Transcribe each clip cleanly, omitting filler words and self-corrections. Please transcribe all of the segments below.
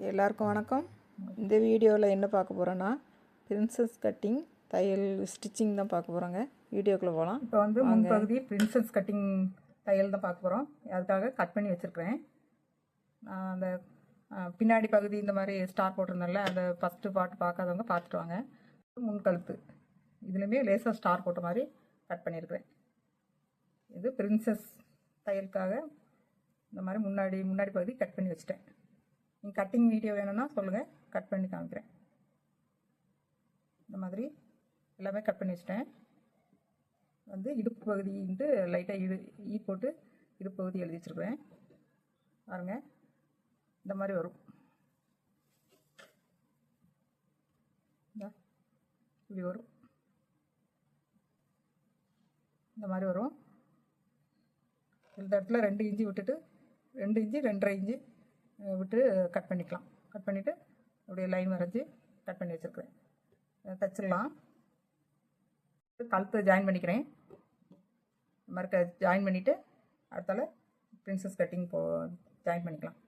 எல்லாருக்கும் வணக்கம். இந்த வீடியோவில் என்ன பார்க்க போகிறோன்னா பிரின்சஸ் கட்டிங் தையல் ஸ்டிச்சிங் தான் பார்க்க போகிறோங்க. வீடியோக்குள்ளே போகலாம். இப்போ வந்து முன்பகுதி பிரின்சஸ் கட்டிங் தையல் தான் பார்க்க போகிறோம். அதுக்காக கட் பண்ணி வச்சுருக்கிறேன். அந்த பின்னாடி பகுதி இந்த மாதிரி ஸ்டார் போட்டிருந்தால அந்த ஃபஸ்ட்டு பாட்டு பார்க்காதவங்க பார்த்துட்டு வாங்க. முன்கழுத்து இதுலேயுமே லேசாக ஸ்டார் போட்ட மாதிரி கட் பண்ணியிருக்கிறேன். இது பிரின்சஸ் தையலுக்காக இந்த மாதிரி முன்னாடி பகுதி கட் பண்ணி வச்சுட்டேன். நீங்கள் கட்டிங் வீடியோ வேணும்னா சொல்லுங்கள், கட் பண்ணி காமிக்கிறேன். இந்த மாதிரி எல்லாமே கட் பண்ணி வச்சுட்டேன். வந்து இடுப்பு பகுதின்ட்டு லைட்டாக ஈ போட்டு இடுப்பு பகுதி எழுதி வச்சுருக்கிறேன். பாருங்கள், இந்த மாதிரி வரும். இப்படி வரும், இந்த மாதிரி வரும். இந்த இடத்துல 2 இன்ச்சு விட்டுட்டு 2 இன்ச்சு 2.5 இன்ச்சு விட்டு கட் பண்ணிக்கலாம். கட் பண்ணிவிட்டு அப்படியே லைன் வரைஞ்சி கட் பண்ணி வச்சுருக்கிறேன். தைச்சிடலாம். கழுத்தை ஜாயின் பண்ணிக்கிறேன். இந்த மாதிரி ஜாயின் பண்ணிவிட்டு அடுத்தால பிரின்சஸ் கட்டிங் ஜாயின் பண்ணிக்கலாம்.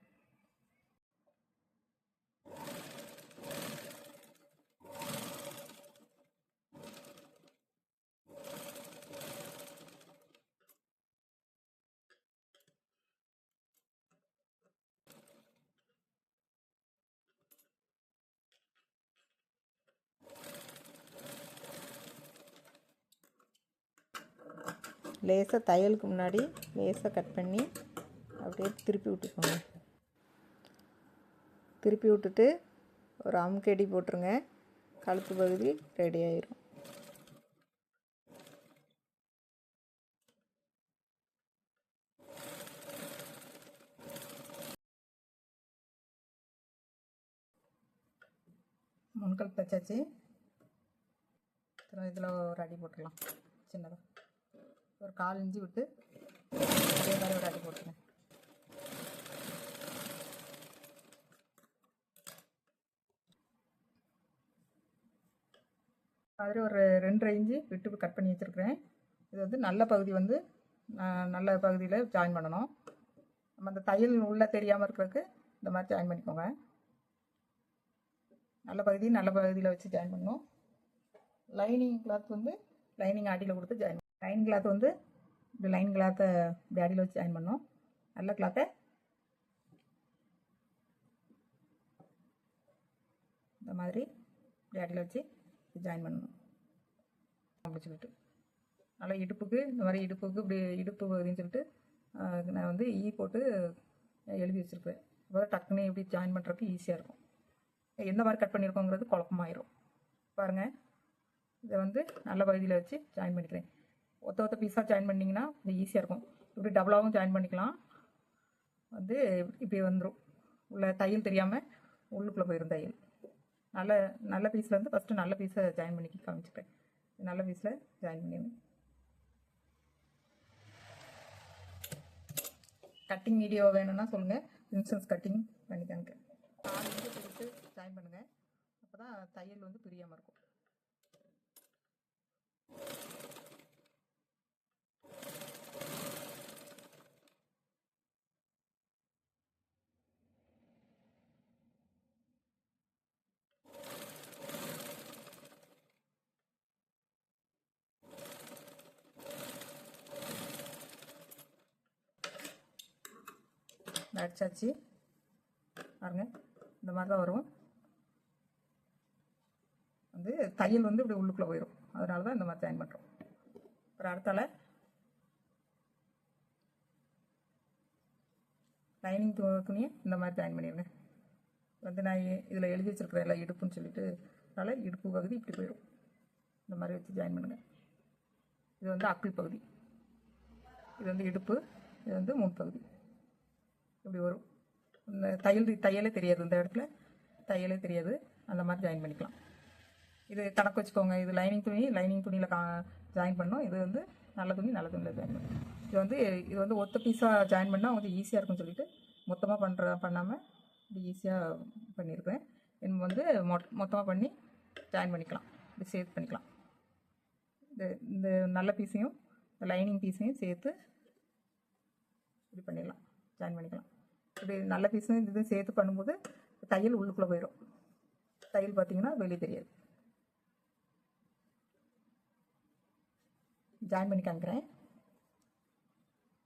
லேசாக தையலுக்கு முன்னாடி லேசாக கட் பண்ணி அப்படியே திருப்பி விட்டுக்கோங்க. திருப்பி விட்டுட்டு ஒரு அமுக்கடி போட்டுருங்க. கழுத்து பகுதி ரெடி ஆயிரும். முன்கழுத்து தைச்சாச்சு. இதில் ஒரு அடி போட்டுடலாம். சின்னதாக ஒரு 1/4 இன்ச்சு விட்டு அதே மாதிரி ஒரு அடி போட்டுருங்க. அதில் ஒரு 2.5 இன்ச்சு விட்டு கட் பண்ணி வச்சுருக்கிறேன். இது வந்து நல்ல பகுதி வந்து நல்ல பகுதியில் ஜாயின் பண்ணணும். நம்ம அந்த தையல் உள்ளே தெரியாமல் இருக்கிறதுக்கு இந்த மாதிரி ஜாயின் பண்ணிக்கோங்க. நல்ல பகுதியில் வச்சு ஜாயின் பண்ணணும். லைனிங் கிளாத் வந்து லைனிங் அடியில் கொடுத்து ஜாயின் பண்ணணும். லைன் கிளாத் வந்து இந்த லைன் கிளாத்தை இப்படி அடியில் வச்சு ஜாயின் பண்ணணும். நல்ல கிளாத்தை இந்த மாதிரி இப்படி அடியில் வச்சு ஜாயின் பண்ணணும். முடிச்சுக்கிட்டு நல்லா இடுப்புக்கு இந்த மாதிரி இடுப்புக்கு இப்படி இடுப்பு பகுதின்னு சொல்லிட்டு நான் வந்து ஈ போட்டு எழுதி வச்சுருப்பேன். அப்போ டக்குன்னு இப்படி ஜாயின் பண்ணுறதுக்கு ஈஸியாக இருக்கும். எந்த மாதிரி கட் பண்ணியிருக்கோங்கிறது குழப்பமாயிரும். பாருங்கள், இதை வந்து நல்ல பகுதியில் வச்சு ஜாயின் பண்ணிக்கிறேன். ஒத்த பீஸாக ஜாயின் பண்ணிங்கன்னா இது ஈஸியாக இருக்கும். இப்படி டபுளாகவும் ஜாயின் பண்ணிக்கலாம். வந்து இப்படி வந்துடும். உள்ள தையல் தெரியாமல் உள்ளுக்குள்ளே போயிடும் தையல். நல்ல பீஸில் வந்து ஃபஸ்ட்டு நல்ல பீஸை ஜாயின் பண்ணி காமிச்சிக்கிறேன். நல்ல பீஸில் ஜாயின் பண்ணிடுவேன். கட்டிங் வீடியோ வேணும்னா சொல்லுங்கள், பிரின்சஸ் கட்டிங் பண்ணி காமிக்கிறேன். 4 இன்ச்சு கொடுத்து ஜாயின் பண்ணுங்கள். அப்போ தான் தையல் வந்து பிரியாமல் இருக்கும். அடிச்சாச்சு. பாருங்க, இந்த மாதிரி தான் வரும். வந்து தையல் வந்து இப்படி உள்ளுக்குள்ளே போயிடும். அதனால தான் இந்த மாதிரி ஜாயின் பண்ணுறோம். அப்புறம் அடுத்தால லைனிங் துணியை இந்த மாதிரி ஜாயின் பண்ணிடுங்க. வந்து நான் இதில் எழுதி வச்சுருக்கிறேன் எல்லாம் இடுப்புன்னு சொல்லிட்டு, அதனால் இடுப்பு பகுதி இப்படி போயிடும். இந்த மாதிரி வச்சு ஜாயின் பண்ணுங்கள். இது வந்து அக்கிள் பகுதி, இது வந்து இடுப்பு, இது வந்து முன்பகுதி. இப்படி வரும். இந்த தையலே தெரியாது. இந்த இடத்துல தையலே தெரியாது. அந்த மாதிரி ஜாயின் பண்ணிக்கலாம். இது கணக்கு வச்சுக்கோங்க. இது லைனிங் துணியில் ஜாயின் பண்ணோம். இது வந்து நல்ல துணியில் ஜாயின் பண்ணணும். இது வந்து ஒத்த பீஸாக ஜாயின் பண்ணால் கொஞ்சம் ஈஸியாக இருக்கும்னு சொல்லிட்டு மொத்தமாக பண்ணாமல் இப்படி ஈஸியாக பண்ணியிருக்கேன். இன்னும் வந்து மொத்தமாக பண்ணி ஜாயின் பண்ணிக்கலாம். இப்படி சேர்த்து பண்ணிக்கலாம். இந்த நல்ல பீஸையும் இந்த லைனிங் பீஸையும் சேர்த்து இப்படி பண்ணிடலாம், ஜாயின் பண்ணிக்கலாம். இப்படி நல்ல பீஸும் இதுவும் சேர்த்து பண்ணும்போது தையல் உள்ளுக்குள்ளே போயிடும். தையல் பார்த்தீங்கன்னா வெளியே தெரியாது. ஜாயின் பண்ணி காமிக்கிறேன்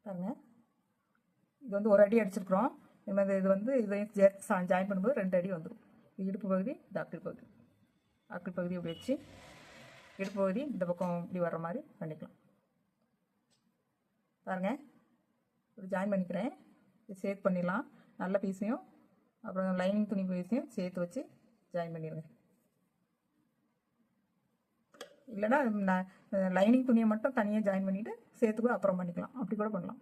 பாருங்கள். இது வந்து ஒரு அடி அடிச்சிருக்கிறோம். இது வந்து இதையும் சேர்த்து ஜாயின் பண்ணும்போது 2 அடி வந்துடும். இடுப்பு பகுதி, இந்த அக்கிள் பகுதி. அக்கிள் பகுதி இப்படி வச்சு இடுப்பு பகுதி இந்த பக்கம் இப்படி வர்ற மாதிரி பண்ணிக்கலாம் பாருங்கள். இப்படி ஜாயின் பண்ணிக்கிறேன். இது சேர்த்து பண்ணிடலாம். நல்ல பீஸையும் அப்புறம் லைனிங் துணி பீஸையும் சேர்த்து வச்சு ஜாயின் பண்ணிடுங்க. இல்லைனா லைனிங் துணியை மட்டும் தனியாக ஜாயின் பண்ணிவிட்டு சேர்த்து கூட அப்புறம் பண்ணிக்கலாம். அப்படி கூட பண்ணலாம்.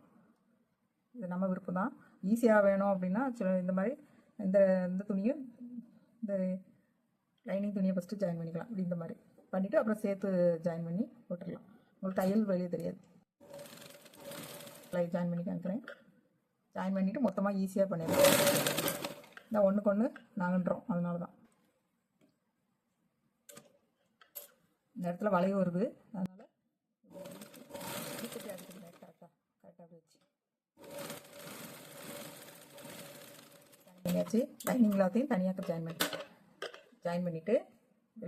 இது நம்ம விருப்பம் தான். ஈஸியாக வேணும் அப்படின்னா இந்த மாதிரி இந்த துணியும் இந்த லைனிங் துணியை ஃபஸ்ட்டு ஜாயின் பண்ணிக்கலாம். இப்படி இந்த மாதிரி பண்ணிவிட்டு அப்புறம் சேர்த்து ஜாயின் பண்ணி போட்டுடலாம். உங்களுக்கு தையல் வெளியே தெரியாது. ஜாயின் பண்ணி காமிக்கிறேன். ஜாயின் பண்ணிவிட்டு மொத்தமாக ஈஸியாக பண்ணிடலாம். இந்த ஒன்றுக்கு ஒன்று நாங்கன்றோம், அதனால தான் இந்த இடத்துல வளைவு வருது. அதனால் கரெக்டாக வச்சு பண்ணியாச்சு. லைனிங் கிளாத்தையும் தனியாக ஜாயின் பண்ணிவிட்டு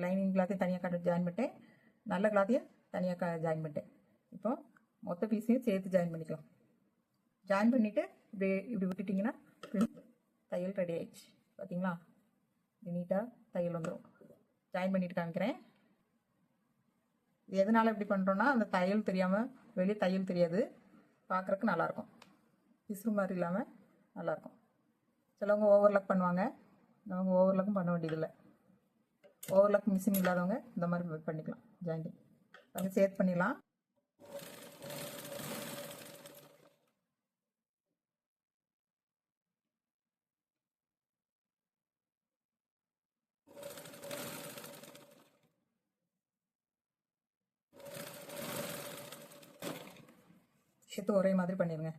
லைனிங் கிளாத்தையும் தனியாக ஜாயின் பண்ணிட்டேன். நல்ல கிளாத்தையும் தனியாக ஜாயின் பண்ணிட்டேன். இப்போ மொத்த பீஸையும் சேர்த்து ஜாயின் பண்ணிக்கலாம். ஜாயின் பண்ணிவிட்டு இப்படி விட்டுட்டிங்கன்னா தையல் ரெடி ஆயிடுச்சு. பார்த்தீங்களா? இது நீட்டாக தையல் வந்துடும். ஜாயின் பண்ணிவிட்டு காமிக்கிறேன். எதனால் இப்படி பண்ணுறோன்னா அந்த தையல் தெரியாமல் வெளியே தையல் தெரியாது, பார்க்குறக்கு நல்லாயிருக்கும். பிசுறு மாதிரி இல்லாமல் நல்லாயிருக்கும். சிலவங்க ஓவர்லாக் பண்ணுவாங்க. அவங்க ஓவர்லாக்கும் பண்ண வேண்டியதில்லை. ஓவர்லாக் மிஷின் இல்லாதவங்க இந்த மாதிரி பண்ணிக்கலாம். ஜாயிண்டிங் அதை சேர்த்து பண்ணிடலாம். சேர்த்து ஒரே மாதிரி பண்ணிடுங்க.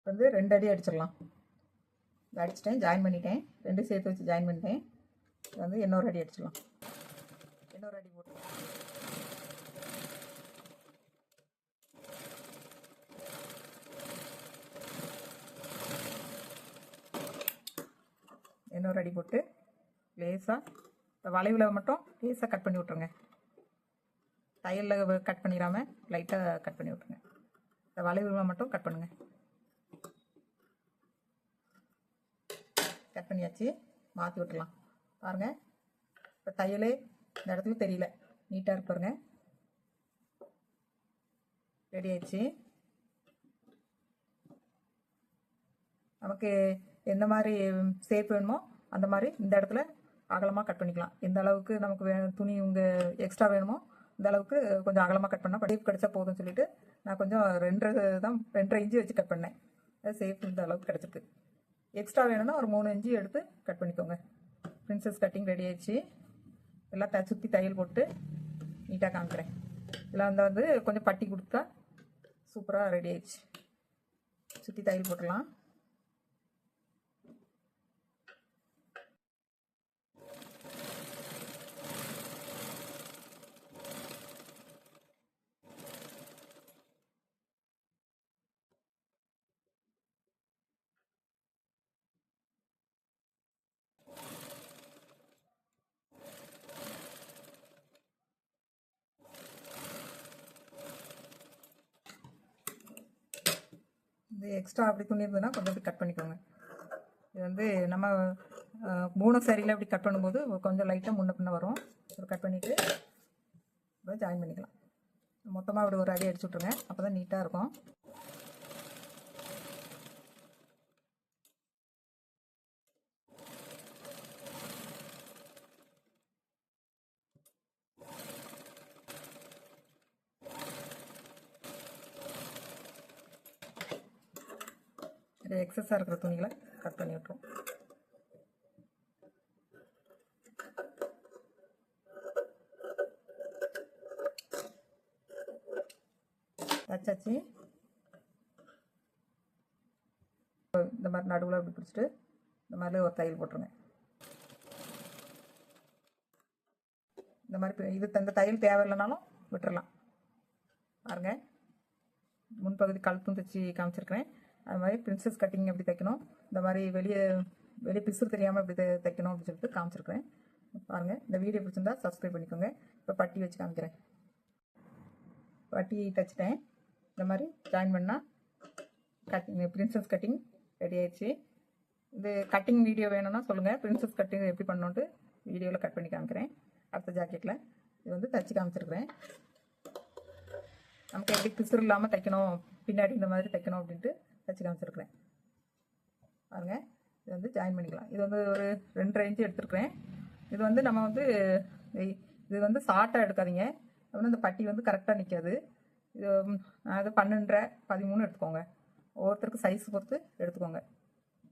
வந்து 2 அடி அடிச்சிடலாம். அடிச்சிட்டேன், ஜாயின் பண்ணிட்டேன். 2 சேர்த்து வச்சு ஜாயின் பண்ணிட்டேன். வந்து இன்னொரு அடி அடிச்சிடலாம். இன்னொரு அடி போட்டு இன்னொரு அடி போட்டு லேசாக இந்த வளைவில் மட்டும் லேசாக கட் பண்ணி விட்ருங்க. தையலில் கட் பண்ணிடாமல் லைட்டாக கட் பண்ணி விட்ருங்க. இந்த வளைவில் மட்டும் கட் பண்ணுங்கள். கட் பண்ணியாச்சு. மாற்றி விட்டுலாம் பாருங்கள். இப்போ தையலே இந்த இடத்துக்கு தெரியல, நீட்டாக இருக்கு பாருங்க. ரெடி ஆயிடுச்சு. நமக்கு எந்த மாதிரி ஷேப் வேணுமோ அந்த மாதிரி இந்த இடத்துல அகலமாக கட் பண்ணிக்கலாம். எந்த அளவுக்கு நமக்கு துணி உங்கள் எக்ஸ்ட்ரா வேணுமோ இந்த அளவுக்கு கொஞ்சம் அகலமாக கட் பண்ணால் ஷேப் கிடச்சா போதும்னு சொல்லிட்டு நான் கொஞ்சம் 2.5 இன்ச்சு வச்சு கட் பண்ணேன். அது ஷேப் இந்த அளவுக்கு கிடச்சிருக்கு. எக்ஸ்ட்ரா வேணும்னா ஒரு 3 இன்ச்சு எடுத்து கட் பண்ணிக்கோங்க. பிரின்சஸ் கட்டிங் ரெடி ஆயிடுச்சு. எல்லாம் சுற்றி தையல் போட்டு நீட்டாக காமிக்கிறேன். இதில் வந்து கொஞ்சம் பட்டி கொடுத்தா சூப்பராக ரெடி ஆயிடுச்சு. சுற்றி தையல் போட்டுடலாம். இது எக்ஸ்ட்ரா அப்படி துணி இருந்ததுன்னா கொஞ்சம் அப்படி கட் பண்ணிக்கோங்க. இது வந்து நம்ம 3 சரியில் அப்படி கட் பண்ணும்போது கொஞ்சம் லைட்டாக முன்ன பின்ன வரும். கட் பண்ணிவிட்டு இப்போ ஜாயின் பண்ணிக்கலாம். மொத்தமாக அப்படி ஒரு அடி அடிச்சு விட்ருங்க. அப்போ தான் நீட்டாக இருக்கும். எக்ஸஸாக இருக்கிற துணிகளை கட் பண்ணி விட்டுரும். தச்சாச்சு. இந்த மாதிரி நடுவில் அப்படி பிடிச்சிட்டு இந்த மாதிரி ஒரு தையல் போட்டுருங்க. இந்த மாதிரி இது இந்த தையல் தேவையில்லைனாலும் விட்டுறலாம். பாருங்க, முன்பகுதி கழுத்தும் தைச்சி காமிச்சிருக்கிறேன். அது மாதிரி பிரின்சஸ் கட்டிங் எப்படி தைக்கணும், இந்த மாதிரி வெளியே பிசுறு தெரியாமல் எப்படி தைக்கணும் அப்படின்னு சொல்லிட்டு காமிச்சிருக்கிறேன். பாருங்கள். இந்த வீடியோ பிடிச்சிருந்தா சப்ஸ்கிரைப் பண்ணிக்கோங்க. இப்போ பட்டி வச்சு காமிக்கிறேன். பட்டி தைச்சிட்டேன். இந்த மாதிரி ஜாயின் பண்ணால் கட்டிங் பிரின்சஸ் கட்டிங் ரெடி ஆயிடுச்சு. இது கட்டிங் வீடியோ வேணும்னா சொல்லுங்கள். பிரின்சஸ் கட்டிங் எப்படி பண்ணணுன்ட்டு வீடியோவில் கட் பண்ணி காமிக்கிறேன். அடுத்த ஜாக்கெட்டில் இது வந்து தைச்சி காமிச்சிருக்கிறேன். நமக்கு எப்படி பிசுறு இல்லாமல் தைக்கணும், பின்னாடி இந்த மாதிரி தைக்கணும் அப்படின்ட்டு தைச்சி காமிச்சிருக்கிறேன். பாருங்கள். இது வந்து ஜாயின் பண்ணிக்கலாம். இது வந்து ஒரு 2.5 இன்ச்சு எடுத்துருக்கிறேன். இது வந்து நம்ம வந்து இது வந்து ஷார்ட்டாக எடுக்காதீங்க. அப்படின்னா இந்த பட்டி வந்து கரெக்டாக நிற்காது. இது அது 12.5 13 எடுத்துக்கோங்க. ஒவ்வொருத்தருக்கு சைஸ் பொறுத்து எடுத்துக்கோங்க.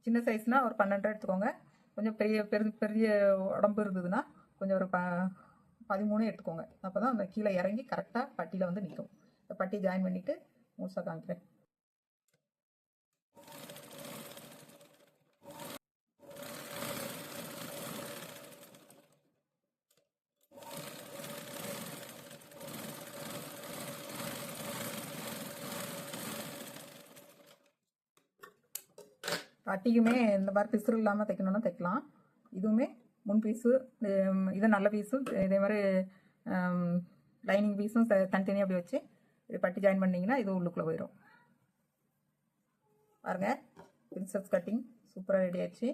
சின்ன சைஸ்னால் ஒரு 12.5 எடுத்துக்கோங்க. கொஞ்சம் பெரிய உடம்பு இருந்ததுன்னா கொஞ்சம் ஒரு 13 எடுத்துக்கோங்க. அப்போ தான் அந்த கீழே இறங்கி கரெக்டாக பட்டியில் வந்து நிற்கும். இந்த பட்டி ஜாயின் பண்ணிவிட்டு முழுசாக காமிக்கிறேன். பட்டிக்குமே இந்த மாதிரி பிசுறு இல்லாமல் தைக்கணும்னா தைக்கலாம். இதுவுமே முன் பீஸு, இது நல்ல பீஸும், இதே மாதிரி லைனிங் பீஸும் தனித்தனியாக அப்படி வச்சு இப்படி பட்டி ஜாயின் பண்ணிங்கன்னா இது உள்ளுக்குள்ளே போயிடும். பாருங்கள். பிரின்சஸ் கட்டிங் சூப்பராக ரெடி ஆயிடுச்சு.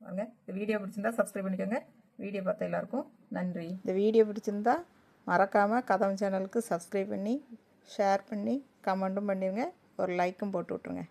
பாருங்கள். இந்த வீடியோ பிடிச்சிருந்தா சப்ஸ்கிரைப் பண்ணிக்கோங்க. வீடியோ பார்த்த எல்லாருக்கும் நன்றி. இந்த வீடியோ பிடிச்சிருந்தா மறக்காமல் கதம் சேனலுக்கு சப்ஸ்கிரைப் பண்ணி ஷேர் பண்ணி கமெண்ட்டும் பண்ணிடுங்க. ஒரு லைக்கும் போட்டு விட்ருங்க.